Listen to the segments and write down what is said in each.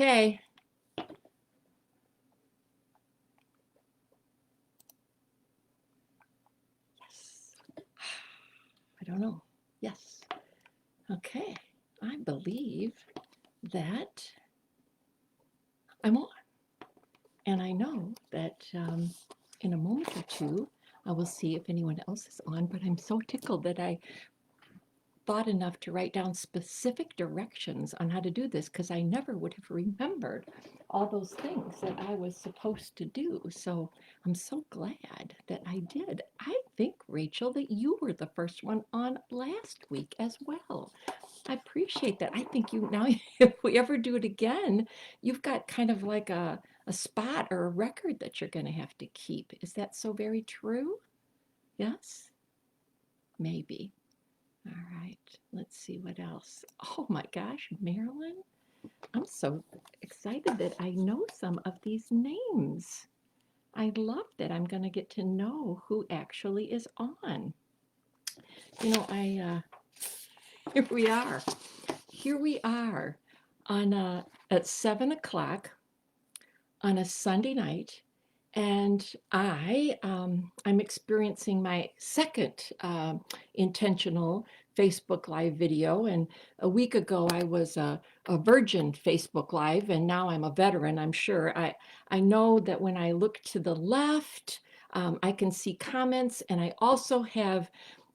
Okay. Yes. I don't know. Yes. Okay. I believe that I'm on. And I know that in a moment or two, I will see if anyone else is on, but I'm so tickled that I thought enough to write down specific directions on how to do this because I never would have remembered all those things that I was supposed to do. So I'm so glad that I did. I think, Rachel, that you were the first one on last week as well. I appreciate that. I think you now, if we ever do it again, you've got kind of like a spot or a record that you're going to have to keep. Is that so very true? Yes? Maybe. All right, let's see what else. Oh my gosh, Marilyn, I'm so excited that I know some of these names. I love that I'm going to get to know who actually is on. You know, here we are. Here we are on at 7 o'clock on a Sunday night, and I'm experiencing my second intentional Facebook Live video. And a week ago, I was a virgin Facebook Live, and now I'm a veteran. I'm sure. I know that when I look to the left, I can see comments, and I also have.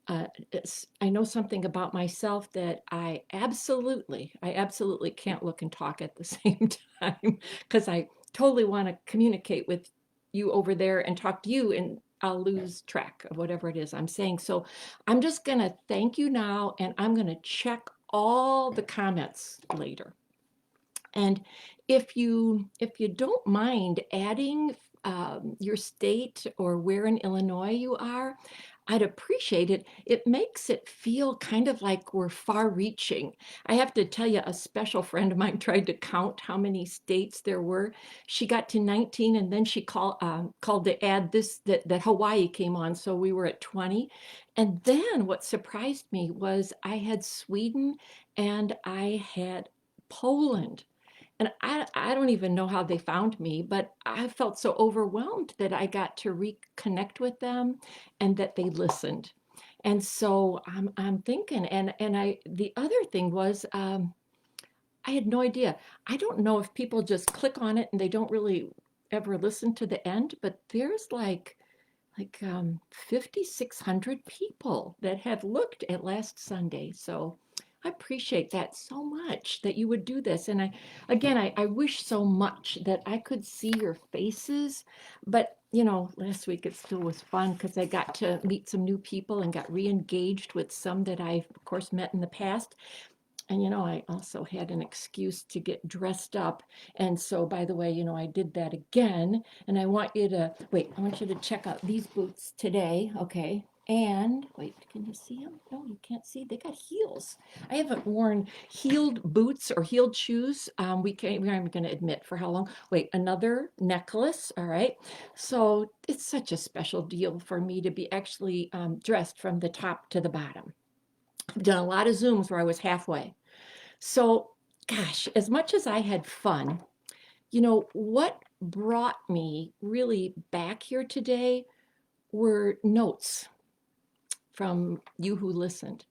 I know something about myself that I absolutely can't look and talk at the same time because I totally want to communicate with you over there and talk to you, and I'll lose track of whatever it is I'm saying. So I'm just going to thank you now, and I'm going to check all the comments later. And if you don't mind adding your state or where in Illinois you are, I'd appreciate it. It makes it feel kind of like we're far reaching. I have to tell you, a special friend of mine tried to count how many states there were. She got to 19, and then she called to add this that Hawaii came on, so we were at 20. And then what surprised me was I had Sweden and I had Poland. And I don't even know how they found me, but I felt so overwhelmed that I got to reconnect with them and that they listened. And so I'm thinking, and the other thing was, I had no idea. I don't know if people just click on it and they don't really ever listen to the end, but there's like 5,600 people that have looked at last Sunday. So I appreciate that so much that you would do this. And I wish so much that I could see your faces. But, last week it still was fun because I got to meet some new people and got re-engaged with some that I've, of course, met in the past. And I also had an excuse to get dressed up. And so, by the way, I did that again. And I want you to wait, I want you to check out these boots today. Okay. And wait, can you see them? No, you can't see. They got heels. I haven't worn heeled boots or heeled shoes. We aren't going to admit for how long. Wait, another necklace. All right. So it's such a special deal for me to be actually dressed from the top to the bottom. I've done a lot of Zooms where I was halfway. So, gosh, as much as I had fun, what brought me really back here today were notes from you who listened.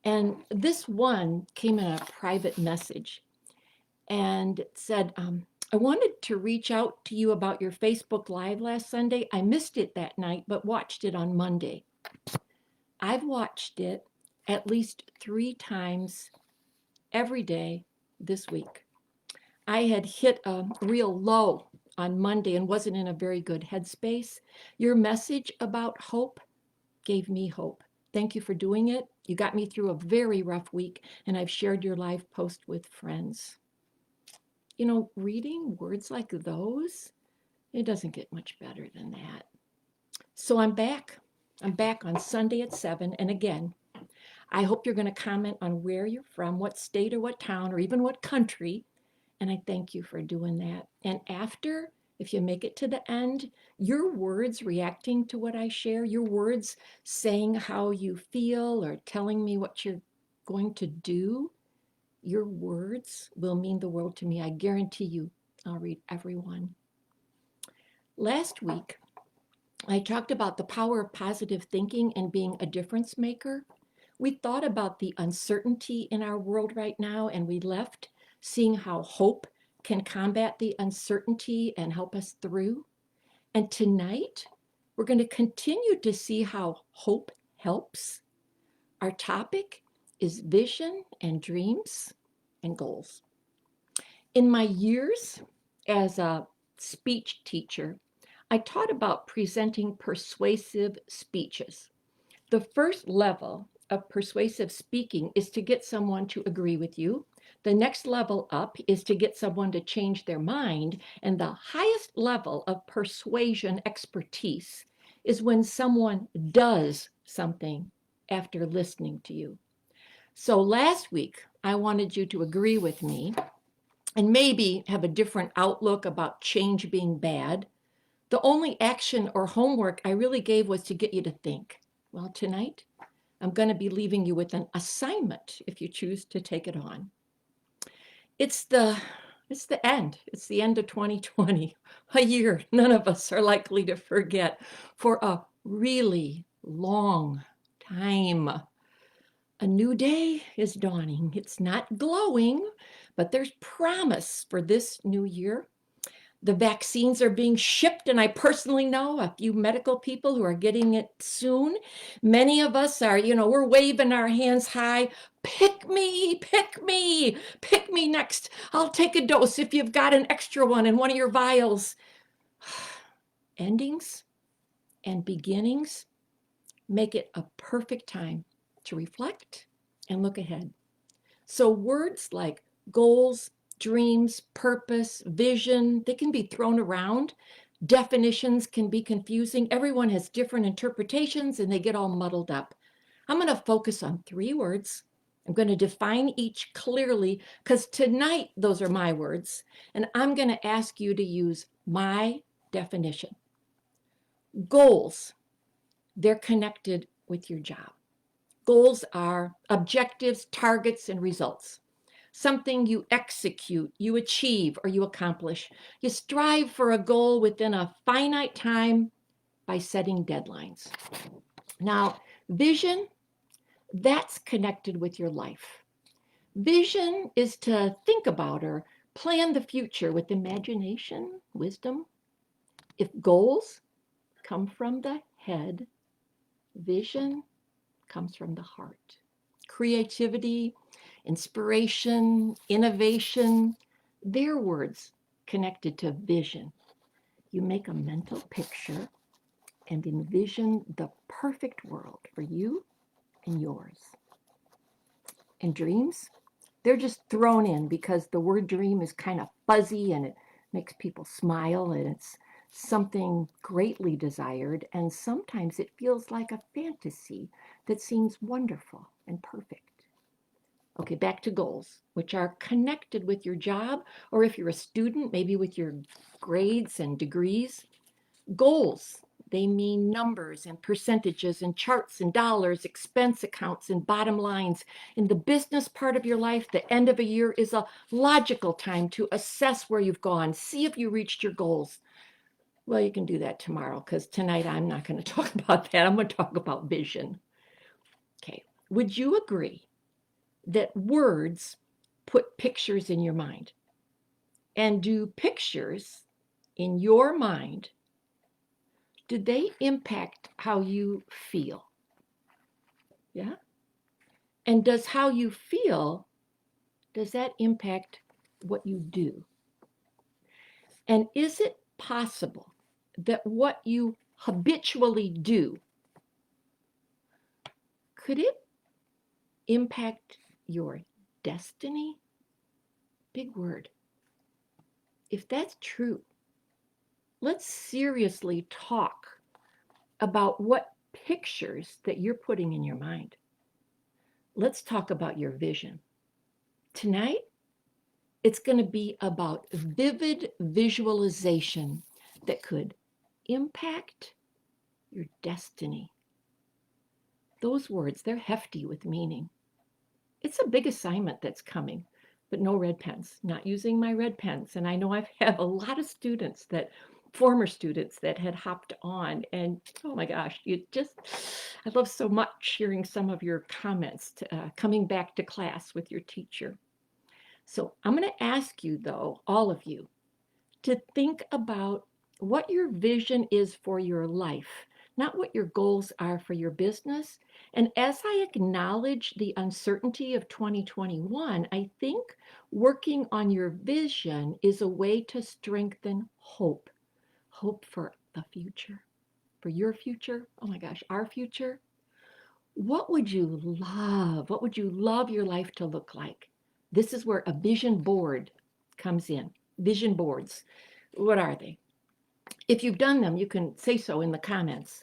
And this one came in a private message and said, I wanted to reach out to you about your Facebook Live last Sunday. I missed it that night, but watched it on Monday. I've watched it at least 3 times every day this week. I had hit a real low on Monday and wasn't in a very good headspace. Your message about hope gave me hope. Thank you for doing it. You got me through a very rough week, and I've shared your live post with friends. Reading words like those, it doesn't get much better than that. So I'm back. I'm back on Sunday at 7. And again, I hope you're going to comment on where you're from, what state or what town or even what country. And I thank you for doing that. And after, if you make it to the end, your words reacting to what I share, your words saying how you feel or telling me what you're going to do, Your words will mean the world to me. I guarantee you. I'll read every one. Last week, I talked about the power of positive thinking and being a difference maker. We thought about the uncertainty in our world right now, and we left seeing how hope can combat the uncertainty and help us through. And tonight, we're going to continue to see how hope helps. Our topic is vision and dreams and goals. In my years as a speech teacher, I taught about presenting persuasive speeches. The first level of persuasive speaking is to get someone to agree with you. The next level up is to get someone to change their mind. And the highest level of persuasion expertise is when someone does something after listening to you. So last week, I wanted you to agree with me and maybe have a different outlook about change being bad. The only action or homework I really gave was to get you to think. Well, tonight, I'm going to be leaving you with an assignment if you choose to take it on. It's the end. It's the end of 2020, a year none of us are likely to forget for a really long time. A new day is dawning. It's not glowing, but there's promise for this new year. The vaccines are being shipped, and I personally know a few medical people who are getting it soon. Many of us are, we're waving our hands high. Pick me, pick me, pick me next. I'll take a dose if you've got an extra one in one of your vials. Endings and beginnings make it a perfect time to reflect and look ahead. So words like goals, dreams, purpose, vision, they can be thrown around. Definitions can be confusing. Everyone has different interpretations and they get all muddled up. I'm going to focus on 3 words. I'm going to define each clearly because tonight those are my words, and I'm going to ask you to use my definition. Goals, they're connected with your job. Goals are objectives, targets, and results. Something you execute, you achieve, or you accomplish. You strive for a goal within a finite time by setting deadlines. Now, vision, that's connected with your life. Vision is to think about or plan the future with imagination, wisdom. If goals come from the head, vision comes from the heart. Creativity, inspiration, innovation, they're words connected to vision. You make a mental picture and envision the perfect world for you and yours. And dreams, they're just thrown in because the word dream is kind of fuzzy and it makes people smile, and it's something greatly desired, and sometimes it feels like a fantasy that seems wonderful and perfect. Okay, back to goals, which are connected with your job, or if you're a student, maybe with your grades and degrees. Goals, they mean numbers and percentages and charts and dollars, expense accounts and bottom lines. In the business part of your life, the end of a year is a logical time to assess where you've gone, see if you reached your goals. Well, you can do that tomorrow because tonight I'm not going to talk about that. I'm going to talk about vision. Okay, would you agree that words put pictures in your mind? And do pictures in your mind, do they impact how you feel? Yeah? And does how you feel, does that impact what you do? And is it possible that what you habitually do, could it impact your destiny? Big word. If that's true, let's seriously talk about what pictures that you're putting in your mind. Let's talk about your vision. Tonight, it's going to be about vivid visualization that could impact your destiny. Those words, they're hefty with meaning. It's a big assignment that's coming. but no red pens, not using my red pens. And I know I've had a lot of students that, former students that had hopped on, and oh my gosh, I love so much hearing some of your comments coming back to class with your teacher. So I'm going to ask you, though, all of you, to think about what your vision is for your life, not what your goals are for your business. And as I acknowledge the uncertainty of 2021, I think working on your vision is a way to strengthen hope, hope for the future, for your future. Oh my gosh, our future. What would you love? What would you love your life to look like? This is where a vision board comes in. Vision boards. What are they? If you've done them, you can say so in the comments.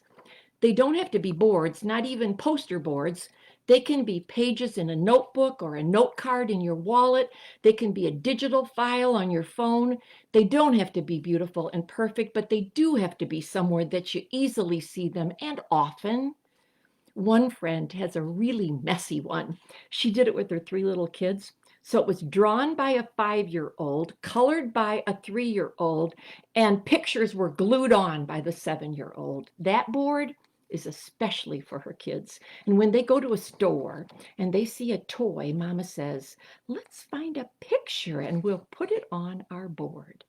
They don't have to be boards, not even poster boards. They can be pages in a notebook or a note card in your wallet. They can be a digital file on your phone. They don't have to be beautiful and perfect, but they do have to be somewhere that you easily see them and often. One friend has a really messy one. She did it with her 3 little kids. So it was drawn by a 5-year-old, colored by a 3-year-old, and pictures were glued on by the 7-year-old. That board is especially for her kids. And when they go to a store and they see a toy, Mama says, let's find a picture and we'll put it on our board.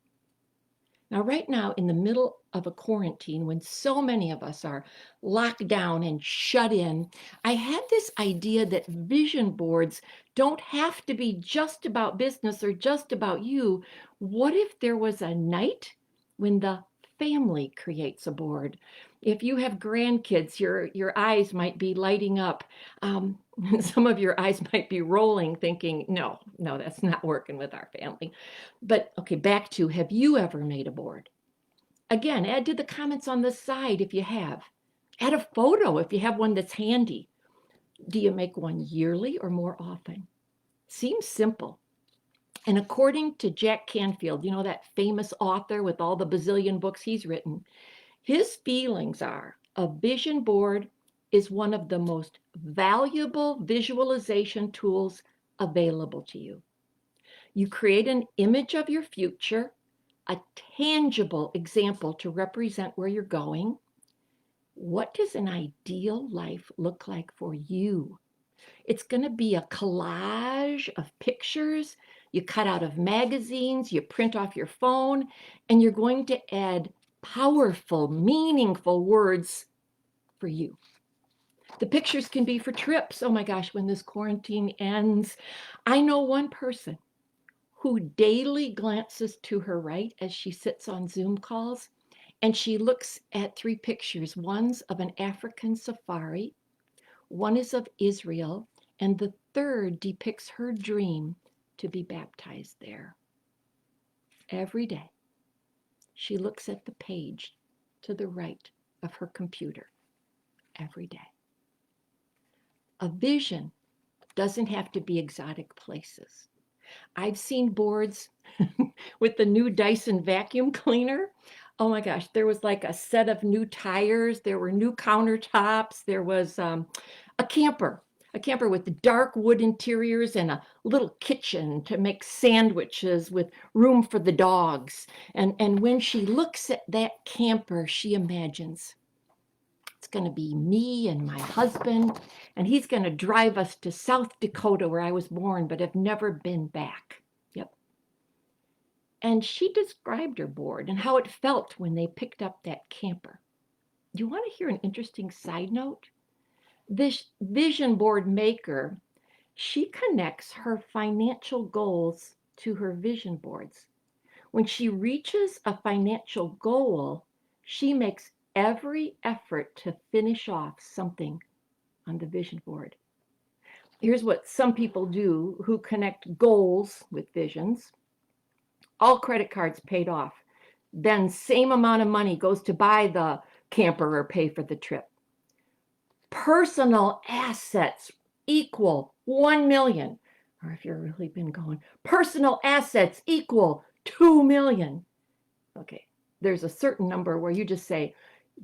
Now, right now, in the middle of a quarantine, when so many of us are locked down and shut in, I had this idea that vision boards don't have to be just about business or just about you. What if there was a night when the family creates a board? If you have grandkids, your eyes might be lighting up. Some of your eyes might be rolling, thinking, no, that's not working with our family. But okay, back to, have you ever made a board? Again, add to the comments on the side if you have. Add a photo if you have one that's handy. Do you make one yearly or more often? Seems simple. And according to Jack Canfield, you know, that famous author with all the bazillion books he's written, his feelings are a vision board is one of the most valuable visualization tools available to you. You create an image of your future, a tangible example to represent where you're going. What does an ideal life look like for you? It's going to be a collage of pictures you cut out of magazines, you print off your phone, and you're going to add powerful, meaningful words for you. The pictures can be for trips. Oh my gosh, when this quarantine ends, I know one person who daily glances to her right as she sits on Zoom calls, and she looks at 3 pictures. One's of an African safari, one is of Israel, and the third depicts her dream to be baptized there. Every day, she looks at the page to the right of her computer. Every day. A vision doesn't have to be exotic places. I've seen boards with the new Dyson vacuum cleaner. Oh my gosh, there was like a set of new tires, there were new countertops, there was a camper with dark wood interiors and a little kitchen to make sandwiches with room for the dogs. And when she looks at that camper, she imagines, it's going to be me and my husband, and he's going to drive us to South Dakota, where I was born, but have never been back. Yep. And she described her board and how it felt when they picked up that camper. Do you want to hear an interesting side note? This vision board maker, she connects her financial goals to her vision boards. When she reaches a financial goal, she makes every effort to finish off something on the vision board. Here's what some people do who connect goals with visions. All credit cards paid off. Then same amount of money goes to buy the camper or pay for the trip. Personal assets equal 1 million. Or if you've really been going, personal assets equal 2 million. Okay, there's a certain number where you just say,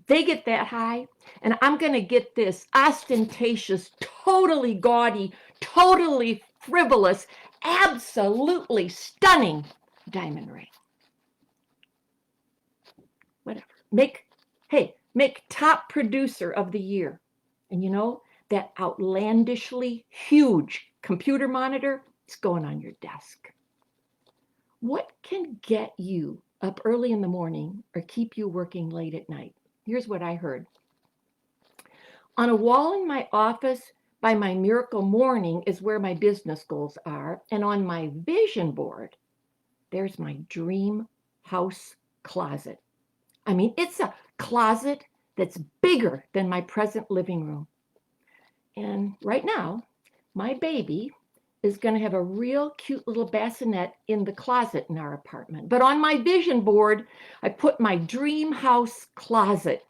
they get that high, and I'm going to get this ostentatious, totally gaudy, totally frivolous absolutely stunning diamond ring. Whatever. Make top producer of the year. And you know, that outlandishly huge computer monitor is going on your desk. What can get you up early in the morning or keep you working late at night? Here's what I heard. On a wall in my office by my miracle morning is where my business goals are. And on my vision board, there's my dream house closet. I mean, it's a closet that's bigger than my present living room. And right now, my baby is going to have a real cute little bassinet in the closet in our apartment. But on my vision board, I put my dream house closet.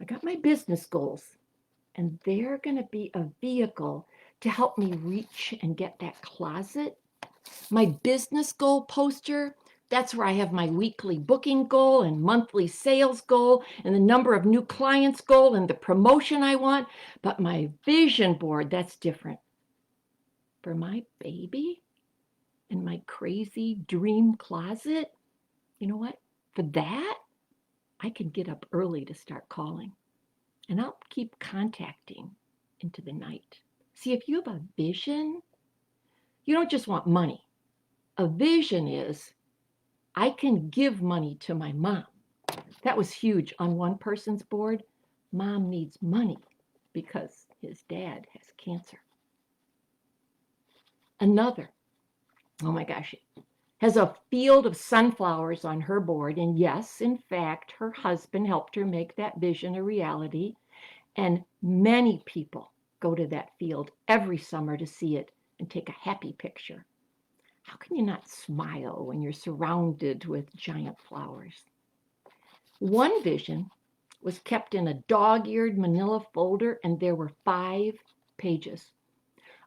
I got my business goals, and they're going to be a vehicle to help me reach and get that closet. My business goal poster, that's where I have my weekly booking goal and monthly sales goal and the number of new clients goal and the promotion I want. But my vision board, that's different. For my baby and my crazy dream closet, you know what? For that, I can get up early to start calling. And I'll keep contacting into the night. See, if you have a vision, you don't just want money. A vision is, I can give money to my mom. That was huge on one person's board. Mom needs money because his dad has cancer. Another, oh my gosh, has a field of sunflowers on her board. And yes, in fact, her husband helped her make that vision a reality. And many people go to that field every summer to see it and take a happy picture. How can you not smile when you're surrounded with giant flowers? One vision was kept in a dog-eared manila folder, and there were 5 pages.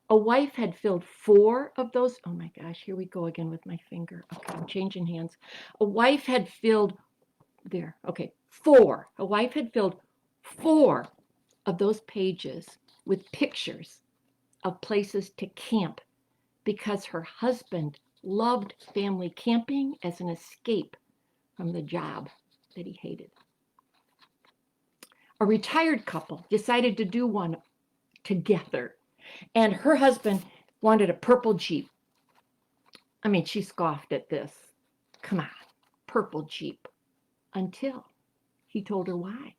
A wife had filled 4 of those. Oh my gosh, here we go again with my finger. Okay, I'm changing hands. A wife had filled, there, okay, 4. A wife had filled 4 of those pages with pictures of places to camp because her husband loved family camping as an escape from the job that he hated. A retired couple decided to do one together, and her husband wanted a purple Jeep. I mean, she scoffed at this. Come on, purple Jeep. Until he told her why.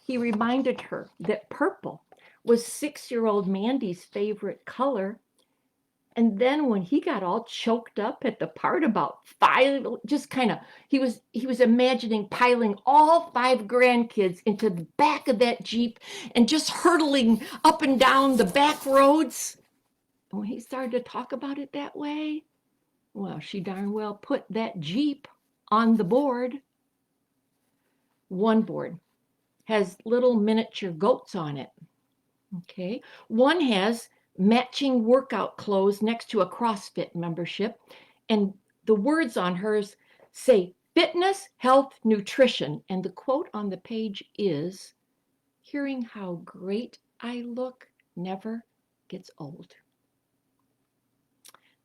He reminded her that purple was 6-year-old Mandy's favorite color. And then when he got all choked up at the part about 5, just kind of, he was imagining piling all 5 grandkids into the back of that Jeep and just hurtling up and down the back roads. And when he started to talk about it that way, well, she darn well put that Jeep on the board. One board has little miniature goats on it. Okay. One has matching workout clothes next to a CrossFit membership. And the words on hers say fitness, health, nutrition. And the quote on the page is, hearing how great I look never gets old.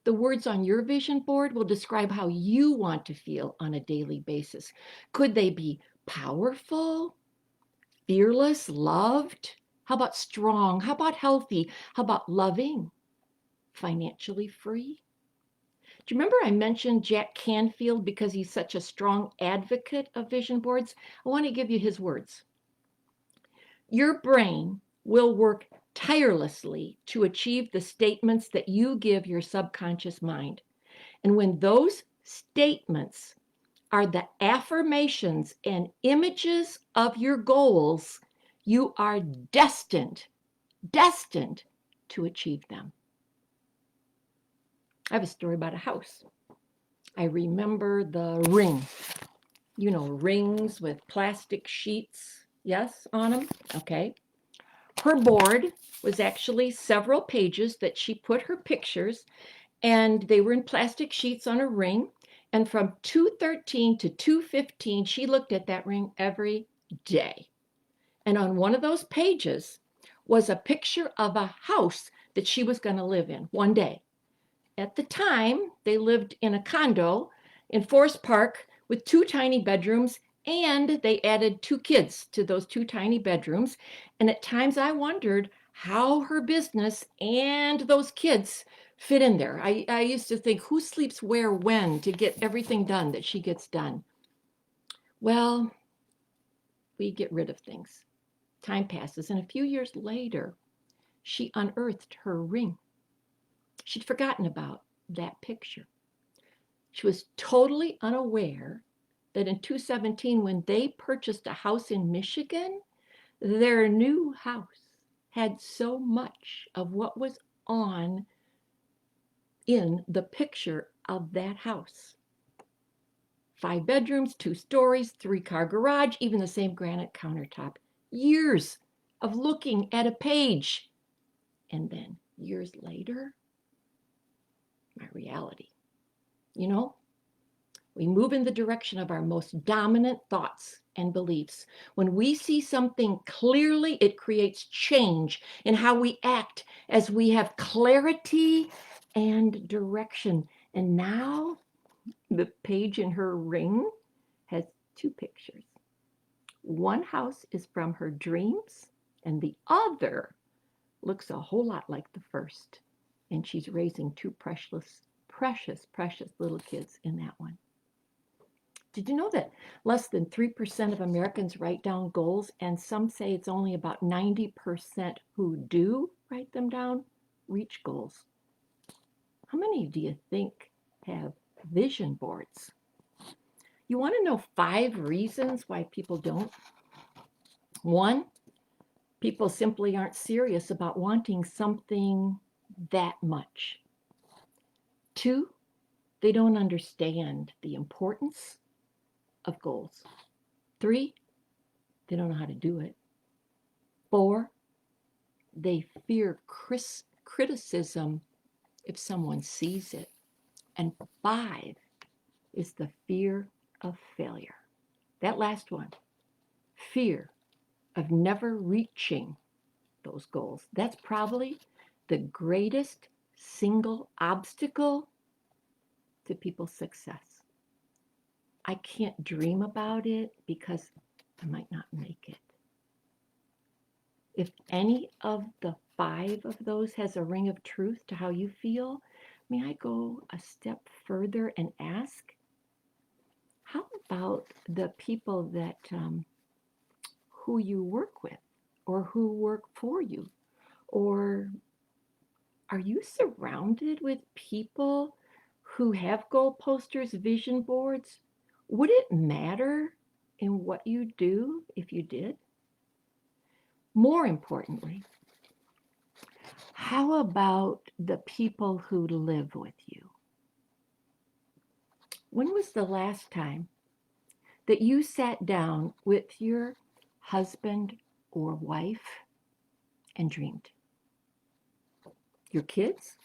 The words on your vision board will describe how you want to feel on a daily basis. Could they be powerful, fearless, loved? How about strong? How about healthy? How about loving? Financially free? Do you remember I mentioned Jack Canfield because he's such a strong advocate of vision boards? I want to give you his words. Your brain will work tirelessly to achieve the statements that you give your subconscious mind. And when those statements are the affirmations and images of your goals, you are destined to achieve them. I have a story about a house. I remember the ring. You know, rings with plastic sheets, yes, on them? Okay. Her board was actually several pages that she put her pictures, and they were in plastic sheets on a ring. And from 2:13 to 2:15, she looked at that ring every day. And on one of those pages was a picture of a house that she was going to live in one day. At the time, they lived in a condo in Forest Park with 2 tiny bedrooms, and they added 2 kids to those 2 tiny bedrooms. And at times I wondered how her business and those kids fit in there. I used to think, who sleeps where when to get everything done that she gets done? Well, we get rid of things. Time passes, and a few years later, she unearthed her ring. She'd forgotten about that picture. She was totally unaware that in 2017, when they purchased a house in Michigan, their new house had so much of what was on in the picture of that house. 5 bedrooms, 2 stories, 3-car garage, even the same granite countertop. Years of looking at a page. And then years later, my reality. You know, we move in the direction of our most dominant thoughts and beliefs. When we see something clearly, it creates change in how we act as we have clarity and direction. And now the page in her ring has 2 pictures. One house is from her dreams, and the other looks a whole lot like the first. And she's raising 2 precious little kids in that one. Did you know that less than 3% of Americans write down goals, and some say it's only about 90% who do write them down reach goals? How many do you think have vision boards? You want to know 5 reasons why people don't? 1, people simply aren't serious about wanting something that much. 2, they don't understand the importance of goals. 3, they don't know how to do it. 4, they fear criticism if someone sees it. And 5 is the fear of failure. That last one, fear of never reaching those goals. That's probably the greatest single obstacle to people's success. I can't dream about it because I might not make it. If any of the 5 of those has a ring of truth to how you feel, may I go a step further and ask, how about the people that who you work with or who work for you? Or are you surrounded with people who have goal posters, vision boards? Would it matter in what you do if you did? More importantly, how about the people who live with you? When was the last time that you sat down with your husband or wife and dreamed? Your kids?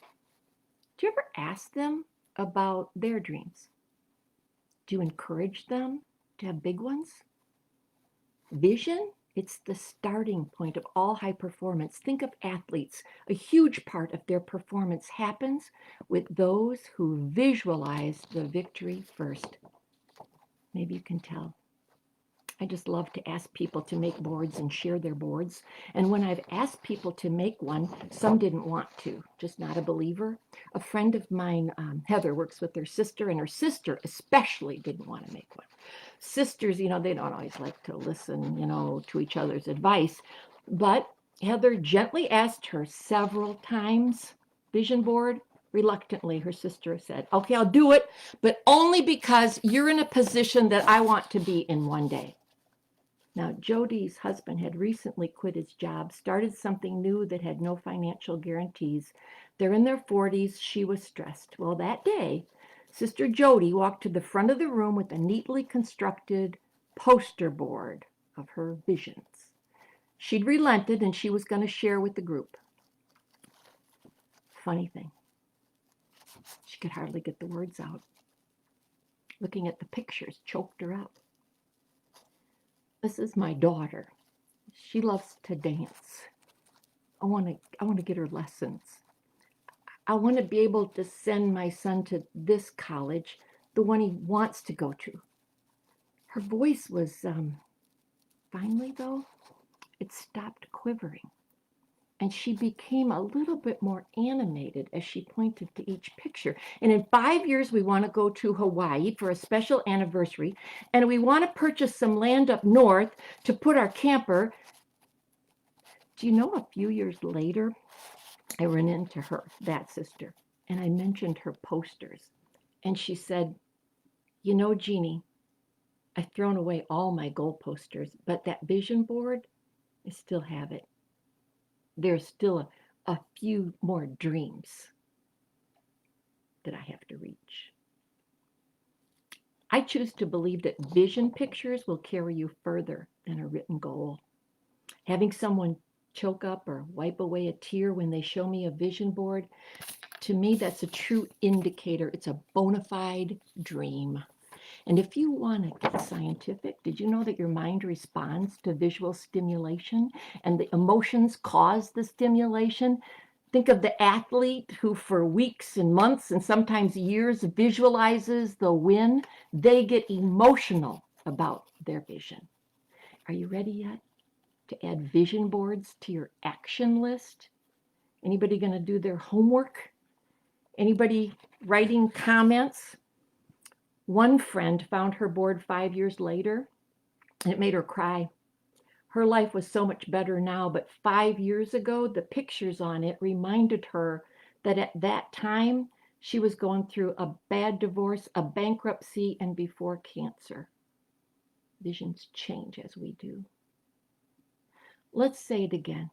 Do you ever ask them about their dreams? Do you encourage them to have big ones? Vision, it's the starting point of all high performance. Think of athletes. A huge part of their performance happens with those who visualize the victory first. Maybe you can tell. I just love to ask people to make boards and share their boards. And when I've asked people to make one, some didn't want to, just not a believer. A friend of mine, Heather, works with her sister, and her sister especially didn't want to make one. Sisters, they don't always like to listen, to each other's advice. But Heather gently asked her several times, vision board. Reluctantly, her sister said, okay, I'll do it, but only because you're in a position that I want to be in one day. Now, Jody's husband had recently quit his job, started something new that had no financial guarantees. They're in their 40s. She was stressed. Well, that day, Sister Jody walked to the front of the room with a neatly constructed poster board of her visions. She'd relented, and she was going to share with the group. Funny thing, she could hardly get the words out. Looking at the pictures choked her out. This is my daughter. She loves to dance. I want to get her lessons. I want to be able to send my son to this college, the one he wants to go to. Her voice was, finally though, it stopped quivering. And she became a little bit more animated as she pointed to each picture. And in 5 years, we want to go to Hawaii for a special anniversary. And we want to purchase some land up north to put our camper. Do you know, a few years later, I ran into her, that sister, and I mentioned her posters. And she said, you know, Jeannie, I've thrown away all my goal posters, but that vision board, I still have it. There's still a few more dreams that I have to reach. I choose to believe that vision pictures will carry you further than a written goal. Having someone choke up or wipe away a tear when they show me a vision board, to me, that's a true indicator. It's a bona fide dream. And if you want to get scientific, did you know that your mind responds to visual stimulation and the emotions cause the stimulation? Think of the athlete who for weeks and months and sometimes years visualizes the win. They get emotional about their vision. Are you ready yet to add vision boards to your action list? Anybody going to do their homework? Anybody writing comments? One friend found her board 5 years later, and it made her cry. Her life was so much better now, but 5 years ago, the pictures on it reminded her that at that time, she was going through a bad divorce, a bankruptcy, and before cancer. Visions change as we do. Let's say it again.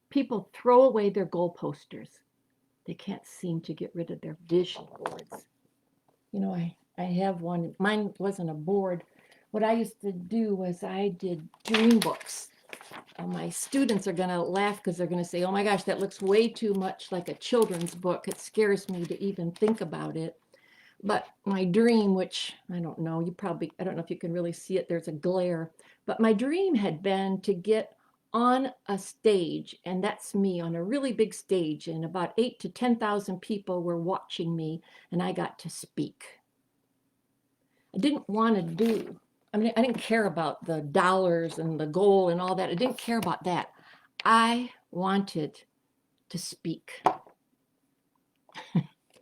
People throw away their goal posters. They can't seem to get rid of their vision boards. You know, I have one. Mine wasn't a board. What I used to do was I did dream books. My students are going to laugh because they're going to say, oh my gosh, that looks way too much like a children's book. It scares me to even think about it. But my dream, which I don't know, I don't know if you can really see it, there's a glare. But my dream had been to get on a stage, and that's me on a really big stage, and about 8,000 to 10,000 people were watching me, and I got to speak. I didn't want to I didn't care about the dollars and the goal and all that. I didn't care about that. I wanted to speak.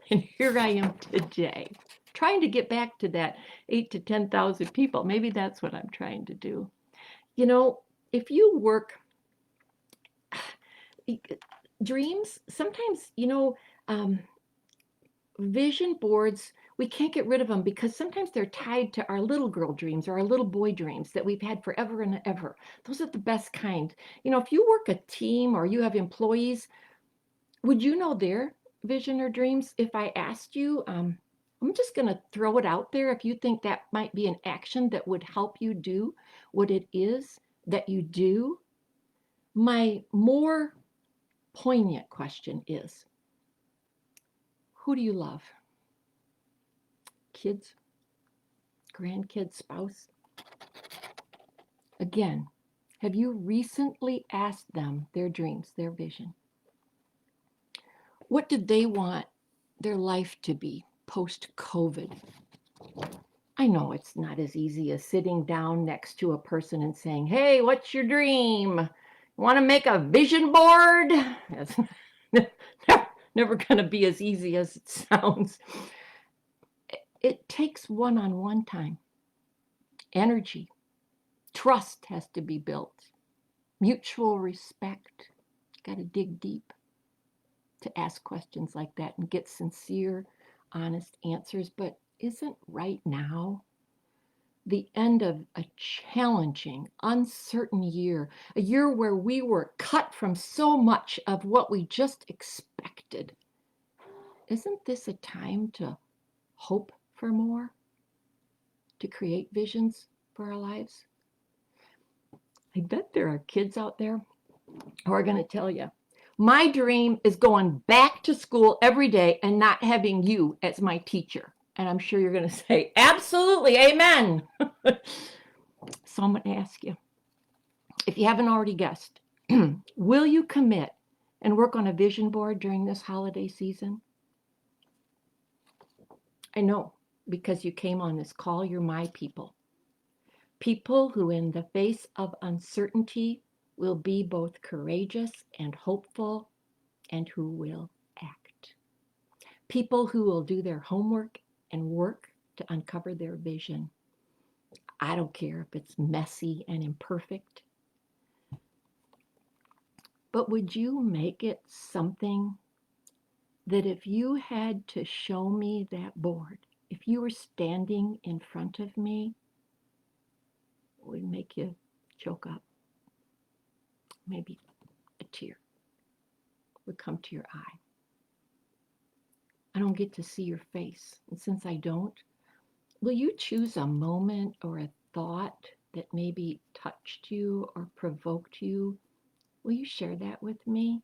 And here I am today, trying to get back to that 8,000 to 10,000 people. Maybe that's what I'm trying to do. You know, if you work dreams, sometimes, vision boards, we can't get rid of them because sometimes they're tied to our little girl dreams or our little boy dreams that we've had forever and ever. Those are the best kind. If you work a team or you have employees, would you know their vision or dreams if I asked you? I'm just going to throw it out there. If you think that might be an action that would help you do what it is that you do. My more poignant question is, who do you love? Kids, grandkids, spouse? Again, have you recently asked them their dreams, their vision? What did they want their life to be post-COVID? I know it's not as easy as sitting down next to a person and saying, hey, what's your dream? Want to make a vision board? It's never going to be as easy as it sounds. It takes one-on-one time, energy, trust has to be built, mutual respect. Got to dig deep to ask questions like that and get sincere, honest answers. But isn't right now the end of a challenging, uncertain year, a year where we were cut from so much of what we just expected? Isn't this a time to hope for more, to create visions for our lives? I bet there are kids out there who are going to tell you, my dream is going back to school every day and not having you as my teacher. And I'm sure you're going to say, absolutely, amen. So I'm going to ask you, if you haven't already guessed, will you commit and work on a vision board during this holiday season? I know, because you came on this call, you're my people. People who, in the face of uncertainty, will be both courageous and hopeful, and who will act. People who will do their homework and work to uncover their vision. I don't care if it's messy and imperfect, but would you make it something that if you had to show me that board, if you were standing in front of me, it would make you choke up? Maybe a tear would come to your eye. I don't get to see your face, and since I don't, will you choose a moment or a thought that maybe touched you or provoked you? Will you share that with me?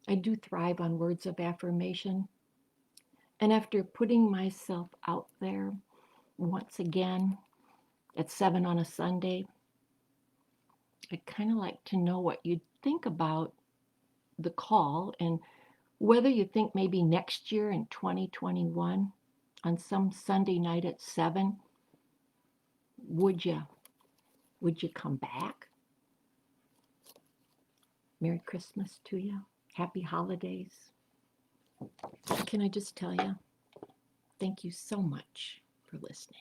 I do thrive on words of affirmation. And after putting myself out there once again at 7 on a Sunday, I'd kind of like to know what you'd think about the call, and whether you think maybe next year in 2021 on some Sunday night at 7, would you come back? Merry Christmas to you. Happy holidays. Can I just tell you, thank you so much for listening.